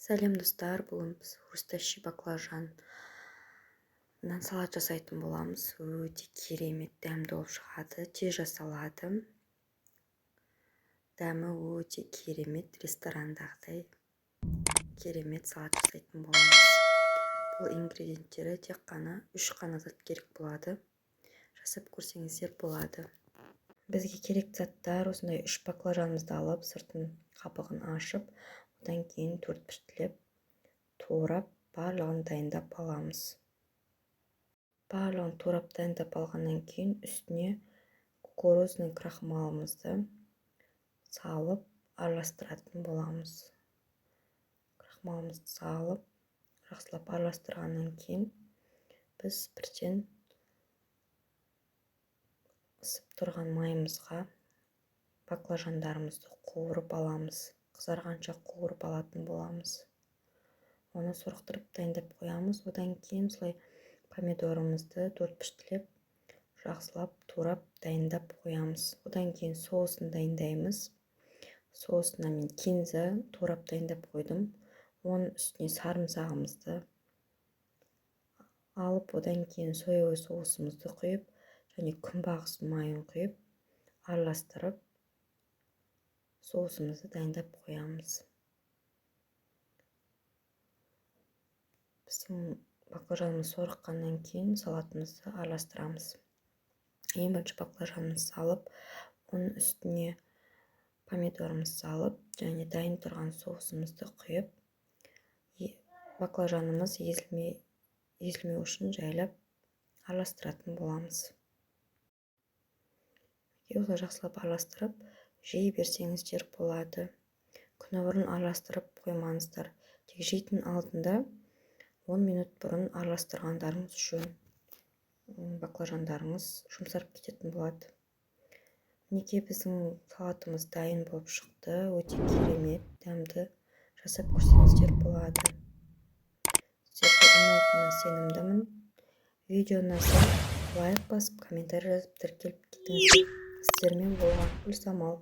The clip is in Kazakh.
Сәлем достар, бүгін біз хрустящий баклажаннан салат жасайтын боламыз. Өте керемет дәмді болып шығады, тез жасалады. Дәмі өте керемет, ресторандағыдай керемет салат жасайтын боламыз. Бұл ингредиенттері тек қана 3 қана зат керек болады. Жасап көрсеңіздер болады. Бізге керек заттар осындай 3 баклажанымызды алып, сыртын қабығын ашып, одан кейін төртбұрыштап, турап, барлығын дайындап аламыз. Барлығын турап дайындап алғаннан кейін үстіне кукурузный крахмалымызды салып араластыратын боламыз. Крахмалымызды салып, жақсылап араластырғаннан кейін біз бірден ысып тұрған майымызға баклажандарымызды қуырып аламыз. Қызарғанша қуырып алатын боламыз. Оны сорықтырып дайындап қоямыз. Одан кейін солай помидорымызды төртбұрыштап, жақсылап турап дайындап қоямыз. Одан кейін соусын дайындаймыз. Соусына мен кинза турап дайындап қойдым. Оның үстіне сарымсағымызды алып, одан кейін соевый соусымызды құйып, және күнбағыс майын құйып, араластырып, соусымызды дайындап қоямыз. Біздің баклажанымыз сорыққаннан кейін салатымызды араластырамыз. Ең бірінші баклажанымызды салып, оның үстіне помидорымызды салып, және дайын тұрған соусымызды құйып, баклажанымыз езілмеу үшін жайлап араластыратын боламыз. Осылай жақсылап араластырып, жей берсеңіздер болады. Күні бұрын араластырып қоймаңыздар. Тек жейтін алдында 10 минут бұрын араластырғандарыңыз жөн. Баклажандарыңыз жұмсарып кететін болады. Мінекей біздің салатымыз дайын болып шықты. Өте керемет, дәмді. Жасап көрсеңіздер болады. Сіздерге ұнайтынына сенімдімін. Видео ұнаса лайк басып, комментарий жазып тіркеліп кетіңіздер. Сіздермен болған Гүлсамал.